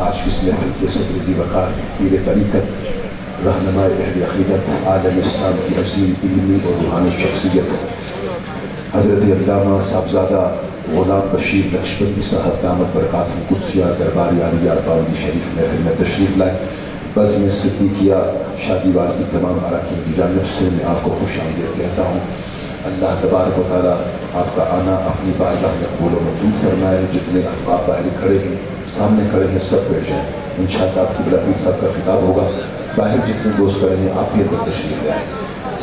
آج اس محفل کے صدر ذی وقار پیر طریقت رہنما اہل عقیدت عالم اسلام کی عظیم علمی اور روحانی شخصیت حضرت علامہ صاحبزادہ غلام بشیر نقشبندی صاحب دامت برکات القدسیہ دربار عالیہ باولی شریف محفل میں تشریف لائے۔ بزم صدیقیہ شادی وار کی تمام اراکین کی جانب سے میں آپ کو خوش آمدید کہتا ہوں۔ اللہ تبارک و تعالیٰ آپ کا آنا اپنی بارگاہ میں قبول و منظور فرمائے۔ جتنے احباب باہر کھڑے ہیں سامنے کھڑے ہیں سب بیٹھ جائیں، انشاءاللہ آپ کی بلا پیر صاحب کا خطاب ہوگا۔ باہر جتنے دوست کھڑے ہیں آپ بھی اندر تشریف لائیں۔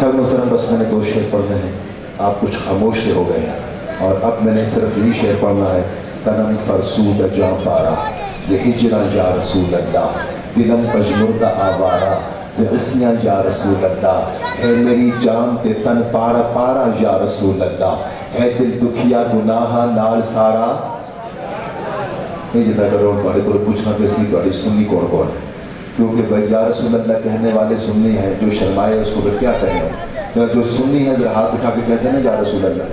سب محترم بس میں نے 2 شعر پڑھنے ہیں، آپ کچھ خاموش سے ہو گئے ہیں اور اب میں نے صرف یہی شعر پڑھنا ہے۔ تنم فرسود جاں پارا ز ہجراں یا رسول اللہ، دلم پجمردہ آوارا ز عصیاں یا رسول اللہ، ہے میری جان تے تن پارا پارا یا رسول اللہ، ہے دل دکھیا گناہ نال سارا۔ یہ جتنا کرو تھوڑے کو پوچھنا کہ سی تھوڑی سنی کون کون ہے، کیونکہ بھائی یا رسول اللہ کہنے والے سنی ہیں، جو شرمائے اس کو کیا کہیں گے؟ جو سنی ہے ذرا ہاتھ اٹھا کے کہتے ہیں نا یا رسول اللہ۔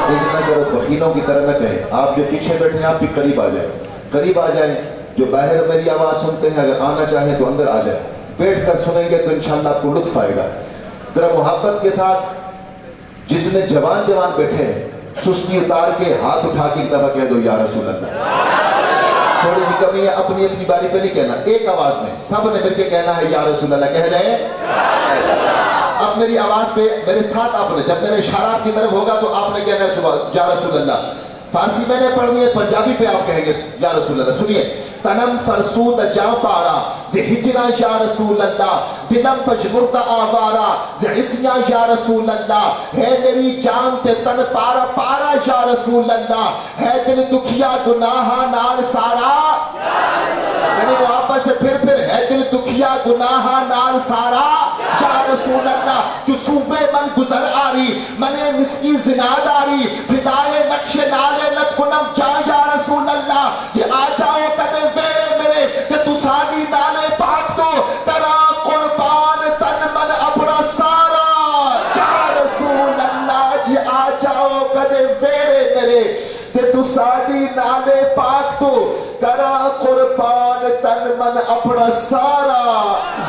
اتنا کرو بخیلوں کی طرح نہ کہیں، آپ جو پیچھے بیٹھے ہیں آپ بھی قریب آ جائیں، قریب آ جائیں۔ جو باہر میری آواز سنتے ہیں اگر آنا چاہیں تو اندر آ جائیں، بیٹھ کر سنیں گے تو انشاءاللہ آپ کو لطف آئے گا۔ ذرا محبت کے ساتھ جتنے جوان بیٹھے ہیں سستی اتار کے ہاتھ اٹھا کے ایک دفعہ کہہ دو یا رسول اللہ۔ تھوڑی سی کمی ہے، اپنی اپنی باری پہ نہیں کہنا، ایک آواز میں سب نے مل کے کہنا ہے یا رسول اللہ، کہہ جائے۔ اب میری آواز پہ میرے ساتھ آپ نے، جب میرے اشارہ آپ کی طرف ہوگا تو آپ نے کہنا ہے یا رسول اللہ۔ فارسی میں نے پڑھنی ہے، پنجابی پہ آپ کہیں گے یا رسول اللہ۔ سنیے، تنم فرسود جاں پارا ز ہجراں یا رسول اللہ، دلم پجمردہ آوارا ز عصیاں یا رسول اللہ، ہے میری جان تے تن پارا پارا یا رسول اللہ، ہے دل دکھیا گناہ نال سارا۔ یعنی واپس سے پھر ہے دل دکھیا گناہ نال سارا یا رسول اللہ، جو صوبے من گزر آری منے مسکی زناد آری، فدائے نقش نالے نت کنم جا یا رسول اللہ، یہ آ جاؤ کدے ویڑے میرے کہ تو ساڑی نالے پاک تو ترا قربان تن من اپنا سارا یا رسول اللہ، یہ آ جاؤ کدے ویڑے میرے کہ تو ساڑی نالے پاک تو ترا قربان تن من اپنا سارا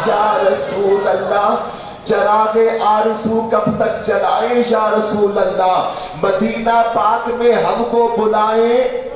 یا رسول اللہ۔ چراغ آرزو کب تک جلائیں یا رسول اللہ، مدینہ پاک میں ہم کو بلائیں۔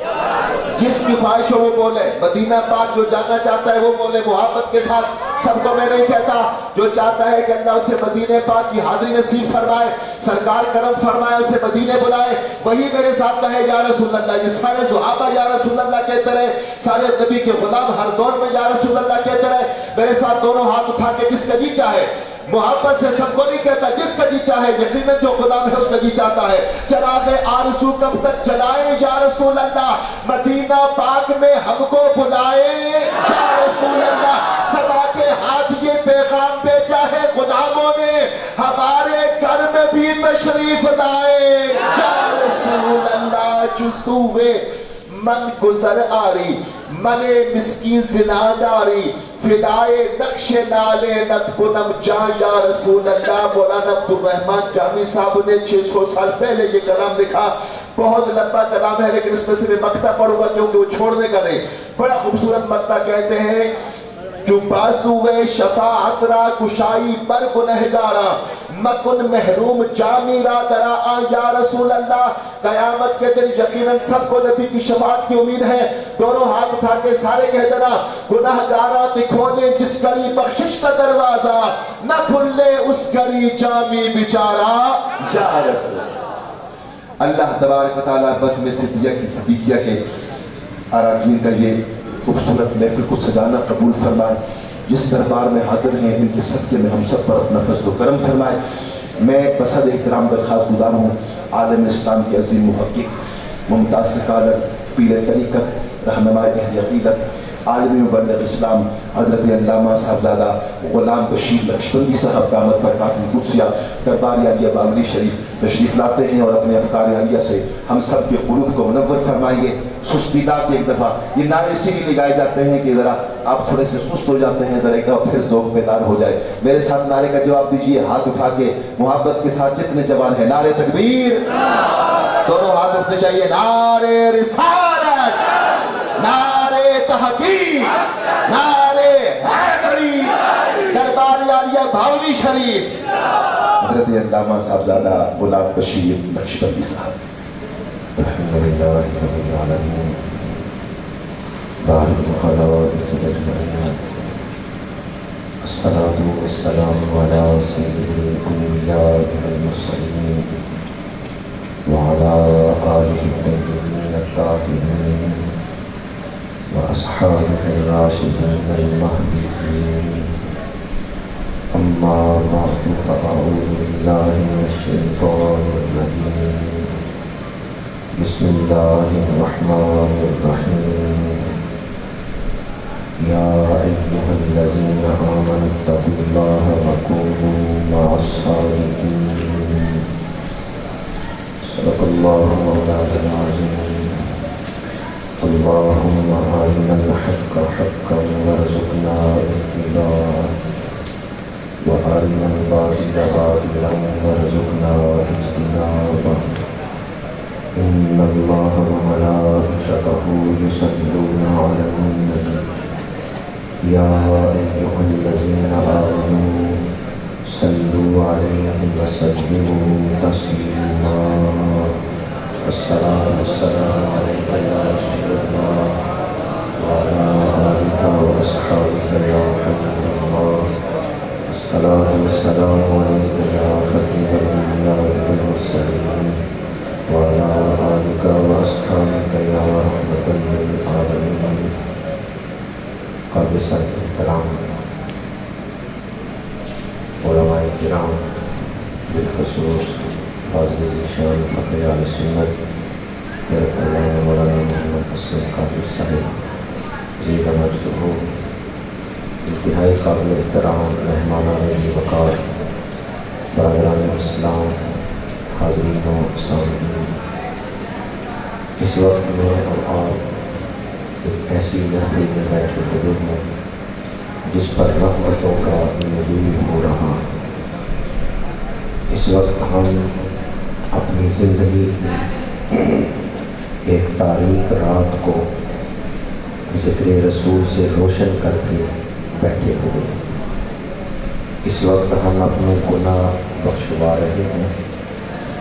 جس کی خواہش ہو وہ بولے، مدینہ پاک جو جانا چاہتا ہے وہ بولے محبت کے ساتھ۔ سب کو میں نہیں کہتا، جو چاہتا ہے کہ اللہ اسے مدینہ پاک کی حاضری نصیب فرمائے، سرکار کرم فرمائے، اسے مدینہ بلائے، وہی میرے ساتھ کہے یا رسول اللہ۔ یہ سارے صحابہ یا رسول اللہ کہتے رہے، سارے نبی کے غلام ہر دور میں یا رسول اللہ کہتے رہے۔ میرے ساتھ دونوں ہاتھ اٹھا کے جس کا جی چاہے، محبت سے سب کو نہیں کہتا، جس کا جی چاہے، یقیناً جو غلام ہے اس کا جی چاہتا ہے۔ چراغ آرزو کب تک جلائیں یا رسول اللہ، مدینہ پاک میں ہم کو بلائیں یا رسول اللہ۔ سبا کے ہاتھ یہ پیغام بھیجا ہے غلاموں نے، ہمارے گھر میں بھی تشریف لائے یا رسول اللہ۔ چسوے من گزر آری منے مسکی زناداری، فدائے نقش نالے نت کنم جا یا رسول اللہ۔ مولانا عبدالرحمن جامی صاحب نے 600 سال پہلے یہ کلام لکھا، بہت لمبا کلام ہے لیکن اس میں سے میں مقطع پڑھوں گا کیونکہ وہ چھوڑنے کا نہیں، بڑا خوبصورت مقطع کہتے ہیں۔ جو بازوے شفاعت را کشائی پر گنہگارا، مکن محروم جامی را درا آ یا رسول اللہ۔ قیامت کے دن یقیناً سب کو نبی کی شفاعت کی امید ہے، دونوں ہاتھ اٹھا کے سارے کہہ دینا، گنہگارا دکھو دے جس گھڑی بخشش کا دروازہ، نہ کھلے اس گھڑی جامی بیچارہ یا رسول اللہ۔ اللہ تبارک و تعالیٰ بزم صدیقیہ کے اراکین کا یہ خوبصورت محفل کو سجانا قبول فرمائے، جس دربار میں حاضر ہیں ان کے صدقے میں ہم سب پر اپنا فضل و کرم فرمائے۔ میں بصد احترام درخواست گزار ہوں عالم اسلام کے عظیم محقق، ممتاز اسکالر، پیر طریقت، رہنما اہل عقیدت، عالمی مبلغ اسلام حضرت علامہ صاحبزادہ غلام بشیر نقشبندی صاحب دامت برکات القدسیہ دربار عالیہ باولی شریف تشریف لاتے ہیں اور اپنے افکار عالیہ سے ہم سب کے قلوب کو منور فرمائیں گے۔ سستی لا کے ایک دفعہ یہ نعرے اسی لیے لگائے جاتے ہیں کہ ذرا آپ تھوڑے سے سست ہو جاتے ہیں، ذرا ایک دفعہ پھر ذوق بیدار ہو جائے۔ میرے ساتھ نعرے کا جواب دیجیے، ہاتھ اٹھا کے محبت کے ساتھ جتنے جوان ہیں، نعرے تکبیر، دونوں ہاتھ اٹھنے چاہیے، نعرے رسالت، نعرے تحقیق۔ نعرے حیدری دربار عالیہ بھاولی شریف حضرت علامہ صاحبزادہ غلام بشیر نقشبندی صاحب الحمدللہ رب العالمین بارک الخلائق اجمعین الصلاة والسلام علی سید الانبیاء والمرسلین وعلی آلہ الطیبین الطاہرین واصحابہ الراشدین المہدیین اما بعد فاعوذ باللہ من الشیطان الرجیم بسم اللہ الرحمن الرحیم یا ایہا الذین آمنوا اتقوا اللہ وکونوا مع الصادقین صدق اللہ مولانا العظیم اللہم ارنا الحق حقا وارزقنا اتباعہ وارنا الباطل باطلا وارزقنا اجتنابہ ان اللہ وملائکتہ یصلون علی النبی یا ایہا الذین آمنوا صلوا علیہ وسلموا تسلیما الصلاۃ والسلام علیک یا رسول اللہ وعلی آلک واصحابک یا حبیب اللہ الصلاۃ والسلام علیک یا خاتم الانبیاء والمرسلین وعلی آلک واصحابک یا رحمۃ للعالمین قابل احترام علماء کرام بالخصوص حاضر ذیشان فقیر اہل سنت حضرت علامہ مولانا محمد اسلم قادری صاحب زید مجدہ انتہائی قابل احترام مہمانان وقار برادران اسلام حاضرین و سامعین اس وقت میں اور ایک ایسی محفل میں بیٹھے ہوئے ہیں جس پر رحمتوں کا نزول ہو رہا. اس وقت ہم اپنی زندگی کی ایک تاریک رات کو ذکر رسول سے روشن کر کے بیٹھے ہوئے ہیں. اس وقت ہم اپنے گناہ بخشوا رہے ہیں،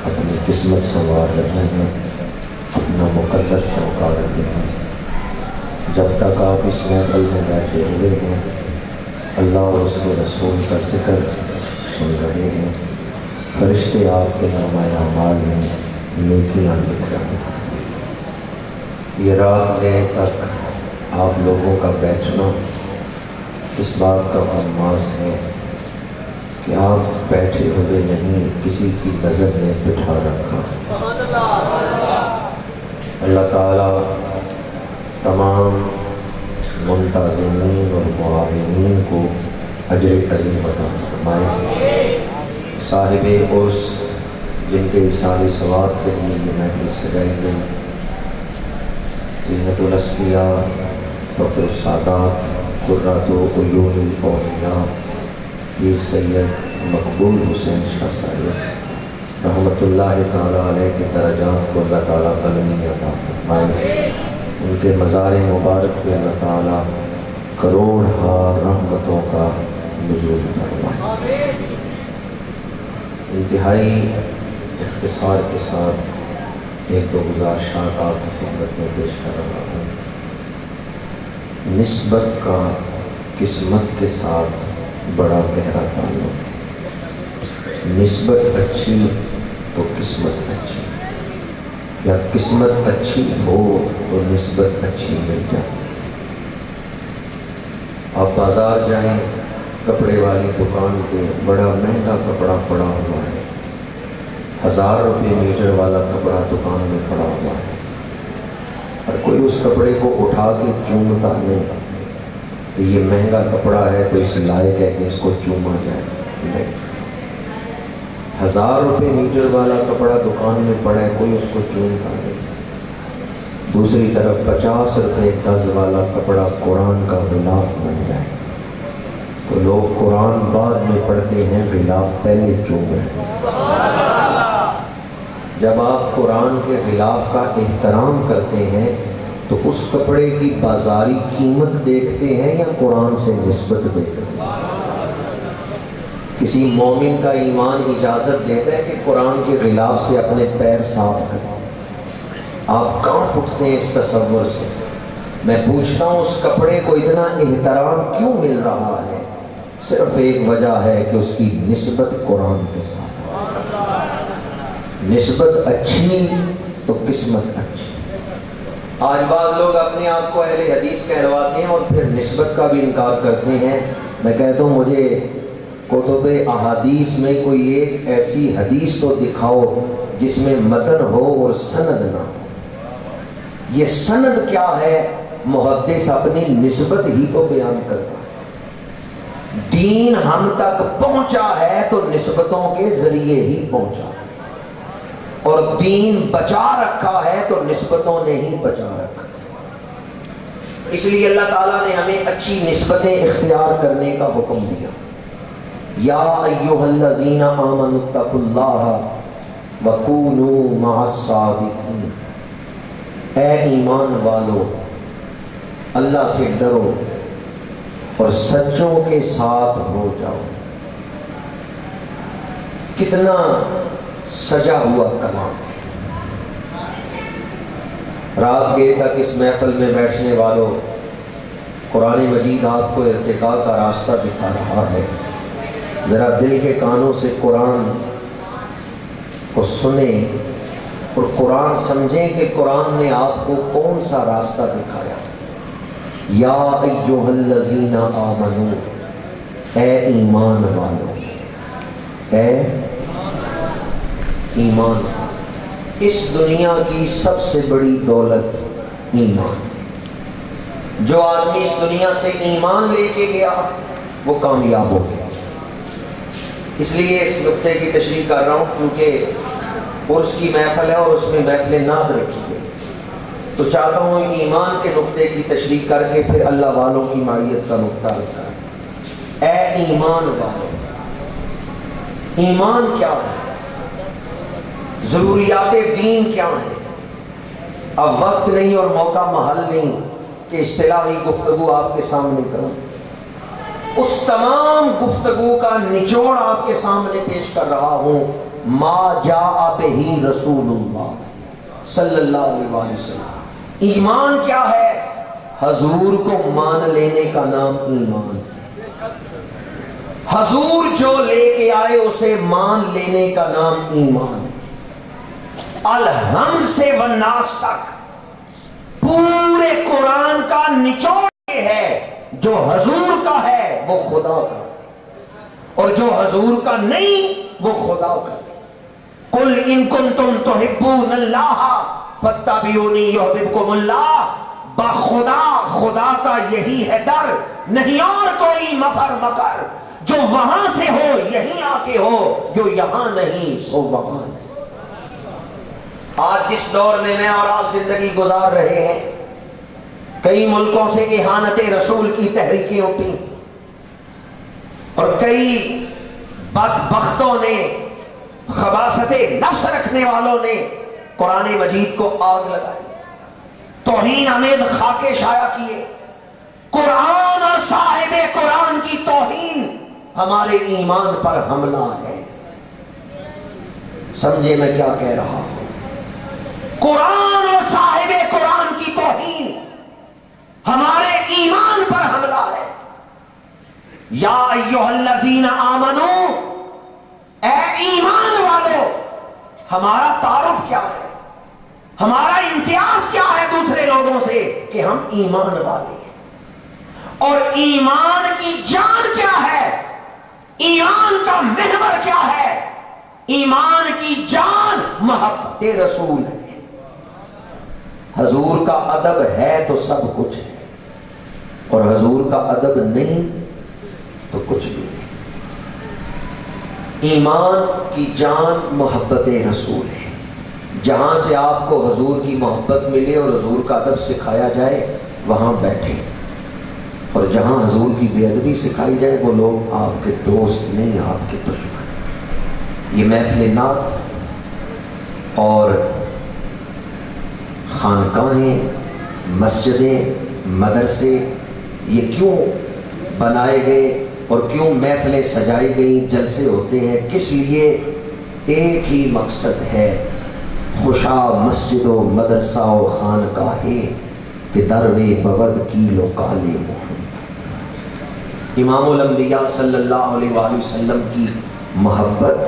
اپنی قسمت سنوار رہے ہیں، اپنا مقدر چمکا رہے ہیں. جب تک آپ اس محفل میں بیٹھے ہوئے ہیں اللہ اور اس کے رسول کا ذکر سن رہے ہیں، فرشتے آپ کے نامہ اعمال میں نیکیاں لکھ رہے ہیں. یہ رات دیر تک آپ لوگوں کا بیٹھنا اس بات کا علامات ہے کہ آپ بیٹھے ہوئے نہیں، کسی کی نظر نے بٹھا رکھا. اللہ تعالیٰ تمام منتظمین اور معاونین کو اجر عظیم عطا فرمائے. صاحب عرس جن کے اثار ثواب کے لیے یہ محفل سجائی گئی، زینت الاصفیاء فخر السادات قرۃ عیون الاولیاء پیر سید مقبول حسین شاہ صاحب رحمۃ اللہ تعالیٰ علیہ کے درجات کو اللہ تعالیٰ بلندی عطا فرمائے. ان کے مزار مبارک پہ اللہ تعالیٰ کروڑ ہار رحمتوں کا نزول فرمائے. انتہائی اختصار کے ساتھ ایک دو گزارشات آپ کی خدمت میں پیش کر رہا ہوں. نسبت کا قسمت کے ساتھ بڑا گہرا تعلق ہے. نسبت اچھی تو قسمت اچھی، یا قسمت اچھی ہو تو نسبت اچھی مل جاتی. آپ بازار جائیں، کپڑے والی دکان پہ بڑا مہنگا کپڑا پڑا ہوا ہے، 1000 روپے میٹر والا کپڑا دکان میں پڑا ہوا ہے، اور کوئی اس کپڑے کو اٹھا کے چومتا نہیں کہ یہ مہنگا کپڑا ہے تو اس لائق ہے کہ اس کو چوما جائے. نہیں، 1000 روپے میٹر والا کپڑا دکان میں پڑا ہے، کوئی اس کو چومتا نہیں. دوسری طرف 50 روپے گز والا کپڑا قرآن کا غلاف بن جائے تو لوگ قرآن بعد میں پڑھتے ہیں، غلاف پہلے چوم رہے ہیں. جب آپ قرآن کے غلاف کا احترام کرتے ہیں تو اس کپڑے کی بازاری قیمت دیکھتے ہیں یا قرآن سے نسبت دیکھتے ہیں؟ کسی مومن کا ایمان اجازت دیتا ہے کہ قرآن کے غلاف سے اپنے پیر صاف کریں؟ آپ کہاں اٹھتے ہیں اس تصور سے؟ میں پوچھتا ہوں اس کپڑے کو اتنا احترام کیوں مل رہا ہے؟ صرف ایک وجہ ہے کہ اس کی نسبت قرآن کے ساتھ ہے۔ نسبت اچھی تو قسمت اچھی۔ آج بعض لوگ اپنے آپ کو اہل حدیث کہلواتے ہیں اور پھر نسبت کا بھی انکار کرتے ہیں۔ میں کہتا ہوں مجھے کتب احادیث میں کوئی ایک ایسی حدیث تو دکھاؤ جس میں متن ہو اور سند نہ ہو۔ یہ سند کیا ہے؟ محدث اپنی نسبت ہی تو بیان کرتا ہے۔ دین ہم تک پہنچا ہے تو نسبتوں کے ذریعے ہی پہنچا ہے، اور دین بچا رکھا ہے تو نسبتوں نے ہی بچا رکھا ہے۔ اس لیے اللہ تعالیٰ نے ہمیں اچھی نسبتیں اختیار کرنے کا حکم دیا۔ یا ایھا الذین آمنوا اتقوا اللہ وکونوا مع الصادقین، اے ایمان والو اللہ سے ڈرو اور سچوں کے ساتھ ہو جاؤ۔ کتنا سجا ہوا کلام ہے۔ رات گئے تک اس محفل میں بیٹھنے والوں، قرآن مجید آپ کو ارتقاء کا راستہ دکھا رہا ہے۔ ذرا دل کے کانوں سے قرآن کو سنیں اور قرآن سمجھیں کہ قرآن نے آپ کو کون سا راستہ دکھایا۔ یا ایھا الذین آمنوا، اے ایمان والو، اے ایمان۔ اس دنیا کی سب سے بڑی دولت ایمان ہے۔ جو آدمی اس دنیا سے ایمان لے کے گیا وہ کامیاب ہو گیا۔ اس لیے اس نقطے کی تشریح کر رہا ہوں کیونکہ عرس کی محفل ہے اور اس میں محفل نعت رکھی گئی، تو چاہتا ہوں ایمان کے نقطے کی تشریح کر کے پھر اللہ والوں کی معیت کا نقطہ عرض کریں۔ اے ایمان والو، ایمان کیا ہے؟ ضروریات دین کیا ہیں؟ اب وقت نہیں اور موقع محل نہیں کہ اصطلاحی گفتگو آپ کے سامنے کروں۔ اس تمام گفتگو کا نچوڑ آپ کے سامنے پیش کر رہا ہوں۔ ما جاء بہ رسول اللہ صلی اللہ علیہ وسلم۔ ایمان کیا ہے؟ حضور کو مان لینے کا نام ایمان۔ حضور جو لے کے آئے اسے مان لینے کا نام ایمان۔ الحمد سے والناس تک پورے قرآن کا نچوڑ یہ ہے، جو حضور کا ہے وہ خدا کا ہے، اور جو حضور کا نہیں وہ خدا کا ہے۔ قل ان کنتم تحبون اللہ فاتبعونی یحببکم اللہ۔ بخدا، خدا کا یہی ہے در، نہیں اور کوئی مفر مکر۔ جو وہاں سے ہو یہیں آ کے ہو، جو یہاں نہیں سو وہاں۔ آج جس دور میں اور آپ زندگی گزار رہے ہیں، کئی ملکوں سے اہانت رسول کی تحریکیں اٹھی اور کئی بدبختوں نے، خباثت نفس رکھنے والوں نے قرآن مجید کو آگ لگائی، توہین آمیز خاکے شائع کیے۔ قرآن اور صاحب قرآن کی توہین ہمارے ایمان پر حملہ ہے۔ سمجھے میں کیا کہہ رہا ہوں؟ قرآن اور صاحب قرآن کی توہین ہمارے ایمان پر حملہ ہے۔ یا ایھا الذین آمنوا، اے ایمان والو۔ ہمارا تعارف کیا ہے؟ ہمارا امتیاز کیا ہے دوسرے لوگوں سے؟ کہ ہم ایمان والے ہیں۔ اور ایمان کی جان کیا ہے؟ ایمان کا محور کیا ہے؟ ایمان کی جان محبت رسول ہے۔ حضور کا ادب ہے تو سب کچھ ہے، اور حضور کا ادب نہیں تو کچھ بھی نہیں۔ ایمان کی جان محبت رسول ہے۔ جہاں سے آپ کو حضور کی محبت ملے اور حضور کا ادب سکھایا جائے وہاں بیٹھے، اور جہاں حضور کی بے ادبی سکھائی جائے وہ لوگ آپ کے دوست نہیں، آپ کے دشمن۔ یہ محفل نعت اور خانقاہیں مسجدیں، مدرسے یہ کیوں بنائے گئے اور کیوں محفلیں سجائی گئیں، جلسے ہوتے ہیں، کس لیے؟ ایک ہی مقصد ہے، خوشا مسجد و مدرسہ و خانقاہ کہ دروے بود کی لو کالے محمد۔ امام الانبیاء صلی اللہ علیہ وآلہ وسلم کی محبت،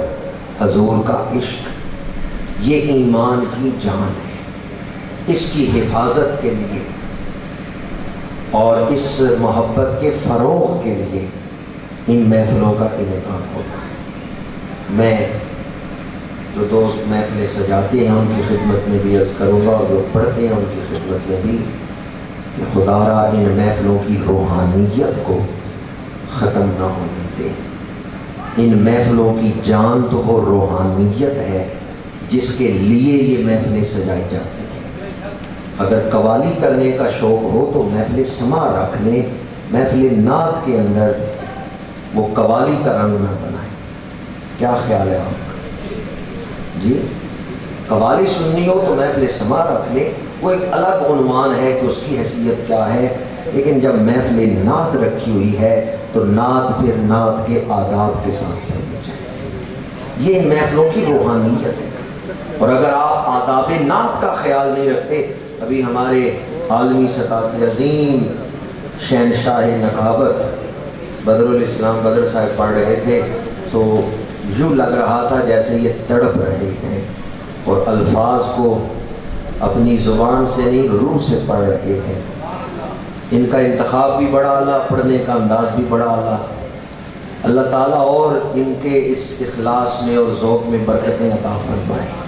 حضور کا عشق، یہ ایمان کی جان ہے۔ اس کی حفاظت کے لیے اور اس محبت کے فروغ کے لیے ان محفلوں کا انعقاد ہوتا ہے۔ میں جو دوست محفلیں سجاتے ہیں ان کی خدمت میں بھی عرض کروں گا، اور جو پڑھتے ہیں ان کی خدمت میں بھی، کہ خدا را ان محفلوں کی روحانیت کو ختم نہ ہونے دے۔ ان محفلوں کی جان تو وہ روحانیت ہے جس کے لیے یہ محفلیں سجائی جاتی ہیں۔ اگر قوالی کرنے کا شوق ہو تو محفل سما رکھ لیں، محفل نعت کے اندر وہ قوالی کا رنگ نہ بنائیں۔ کیا خیال ہے آپ کا؟ جی، قوالی سننی ہو تو محفل سما رکھ لیں، وہ ایک الگ عنوان ہے کہ اس کی حیثیت کیا ہے، لیکن جب محفل نعت رکھی ہوئی ہے تو نعت پھر نعت کے آداب کے ساتھ پڑھنی چاہیے۔ یہ محفلوں کی روحانیت ہے۔ اور اگر آپ آداب نعت کا خیال نہیں رکھتے، ابھی ہمارے عالمی سطح کے عظیم شہنشاہ نقابت بدر الاسلام بدر صاحب پڑھ رہے تھے تو یوں لگ رہا تھا جیسے یہ تڑپ رہے ہیں اور الفاظ کو اپنی زبان سے نہیں روح سے پڑھ رہے ہیں۔ ان کا انتخاب بھی بڑا اعلیٰ، پڑھنے کا انداز بھی بڑا اعلیٰ۔ اللہ تعالیٰ اور ان کے اس اخلاص میں اور ذوق میں برکتیں عطا فرمائیں۔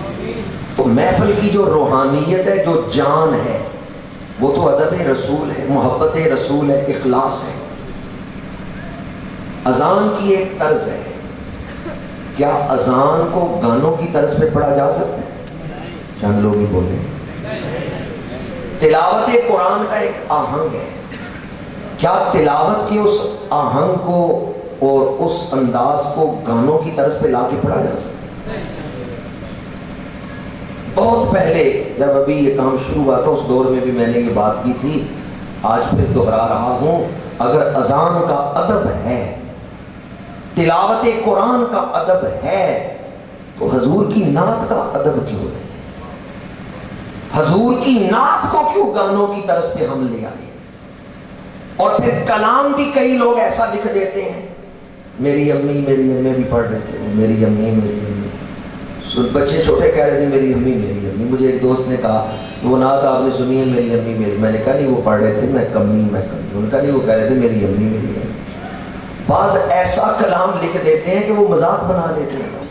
تو محفل کی جو روحانیت ہے، جو جان ہے، وہ تو ادب رسول ہے، محبت رسول ہے، اخلاص ہے۔ اذان کی ایک طرز ہے، کیا اذان کو گانوں کی طرز پہ پڑھا جا سکتا ہے؟ چند لوگ ہی بولیں۔ تلاوت قرآن کا ایک آہنگ ہے، کیا تلاوت کی اس آہنگ کو اور اس انداز کو گانوں کی طرز پہ لا کے پڑھا جا سکتا ہے؟ بہت پہلے جب ابھی یہ کام شروع ہوا تھا اس دور میں بھی میں نے یہ بات کی تھی، آج پھر دہرا رہا ہوں، اگر اذان کا ادب ہے، تلاوت قرآن کا ادب ہے، تو حضور کی نعت کا ادب کیوں نہیں؟ حضور کی نعت کو کیوں گانوں کی طرز پہ ہم لے آئے؟ اور پھر کلام بھی کئی لوگ ایسا لکھ دیتے ہیں، میری امی بھی پڑھ رہے تھے، میری امی بچے چھوٹے کہہ رہے تھے میری امی۔ مجھے ایک دوست نے کہا وہ نعت آپ نے سنی ہے میری امی میں نے کہا نہیں وہ پڑھ رہے تھے میں کمی انہوں نے کہا نہیں وہ کہہ رہے تھے میری امی۔ بعض ایسا کلام لکھ دیتے ہیں کہ وہ مذاق بنا دیتے ہیں۔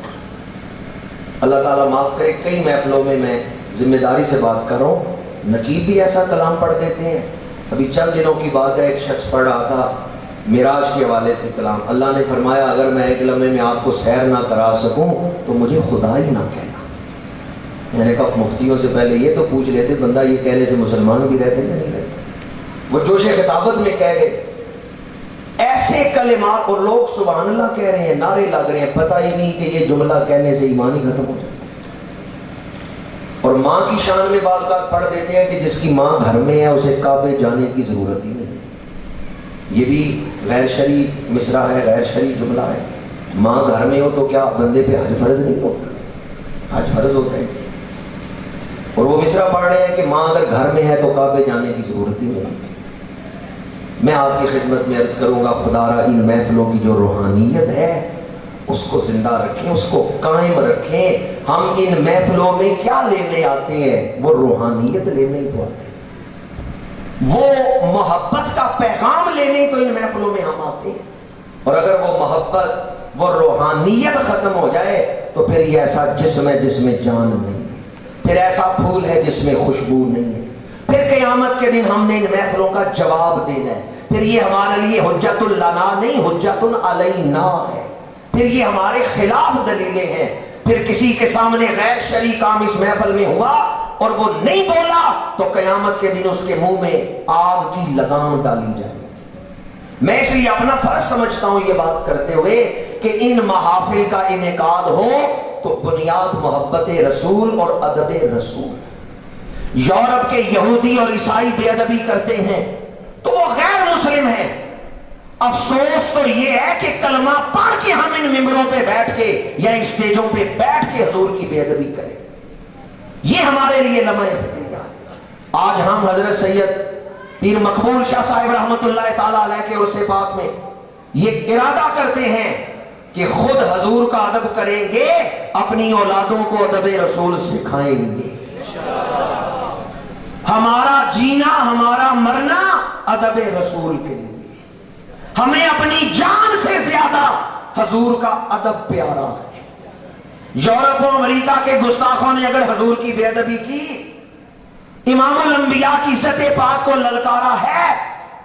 اللہ تعالیٰ معاف کرے، کئی محفلوں میں ذمہ داری سے بات کر رہا ہوں، نقیب بھی ایسا کلام پڑھ دیتے ہیں۔ ابھی چند دنوں کی بات ہے، ایک شخص پڑھ رہا تھا معراج کے حوالے سے کلام، اللہ نے فرمایا اگر میں ایک لمحے میں آپ کو سیر نہ کرا سکوں تو مجھے خدا ہی نہ کہنا۔ میں نے کہا مفتیوں سے پہلے یہ تو پوچھ لیتے، بندہ یہ کہنے سے مسلمان بھی رہتے نہیں رہتے۔ وہ جوش خطابت میں کہہ گئے ایسے کلمات، اور لوگ سبحان اللہ کہہ رہے ہیں، نعرے لگ رہے ہیں، پتہ ہی نہیں کہ یہ جملہ کہنے سے ایمان ہی ختم ہو جائے۔ اور ماں کی شان میں بعض بات پڑھ دیتے ہیں کہ جس کی ماں گھر میں ہے اسے کعبے جانے کی ضرورت ہی نہیں۔ یہ بھی غیر شرعی مصرع ہے، غیر شرعی جملہ ہے۔ ماں گھر میں ہو تو کیا بندے پہ حج فرض نہیں ہوتا؟ حج فرض ہوتا ہے۔ اور وہ مصرع پڑھ رہے ہیں کہ ماں اگر گھر میں ہے تو کعبے جانے کی ضرورت ہی نہیں۔ میں آپ کی خدمت میں عرض کروں گا، خدا را ان محفلوں کی جو روحانیت ہے اس کو زندہ رکھیں، اس کو قائم رکھیں۔ ہم ان محفلوں میں کیا لینے آتے ہیں؟ وہ روحانیت لینے ہی تو آتے ہیں، وہ محبت کا پیغام لینے تو ان محفلوں میں ہم آتے ہیں۔ اور اگر وہ محبت، وہ روحانیت ختم ہو جائے تو پھر یہ ایسا جسم ہے جس میں جان نہیں ہے، پھر ایسا پھول ہے جس میں خوشبو نہیں ہے۔ پھر قیامت کے دن ہم نے ان محفلوں کا جواب دینا ہے، پھر یہ ہمارے لیے حجت لنا نہیں حجت علینا ہے، پھر یہ ہمارے خلاف دلیلیں ہیں۔ پھر کسی کے سامنے غیر شرعی کام اس محفل میں ہوا اور وہ نہیں بولا تو قیامت کے دن اس کے منہ میں آگ کی لگام ڈالی جائے گی۔ میں اس لیے اپنا فرض سمجھتا ہوں یہ بات کرتے ہوئے کہ ان محافل کا انعقاد ہو تو بنیاد محبت رسول اور ادب رسول، یورپ کے یہودی اور عیسائی بے ادبی کرتے ہیں تو وہ غیر مسلم ہیں. افسوس تو یہ ہے کہ کلمہ پڑھ کے ہم ان ممبروں پہ بیٹھ کے یا اسٹیجوں پہ بیٹھ کے حضور کی بے ادبی کریں. یہ ہمارے لیے لمحہ فکریہ. آج ہم حضرت سید پیر مقبول شاہ صاحب رحمۃ اللہ تعالی علیہ کے عرص پاک میں یہ ارادہ کرتے ہیں کہ خود حضور کا ادب کریں گے, اپنی اولادوں کو ادب رسول سکھائیں گے. ہمارا جینا ہمارا مرنا ادب رسول کے لیے. ہمیں اپنی جان سے زیادہ حضور کا ادب پیارا ہے. یورپ و امریکہ کے گستاخوں نے اگر حضور کی بے ادبی کی, امام الانبیاء کی عزت پاک کو للکارا ہے,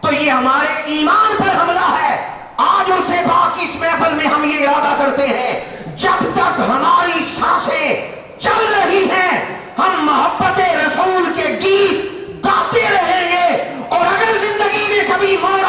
تو یہ ہمارے ایمان پر حملہ ہے. آج اس پاک اس محفل میں ہم یہ ارادہ کرتے ہیں, جب تک ہماری سانسیں چل رہی ہیں ہم محبت رسول کے گیت گاتے رہیں گے, اور اگر زندگی میں کبھی موت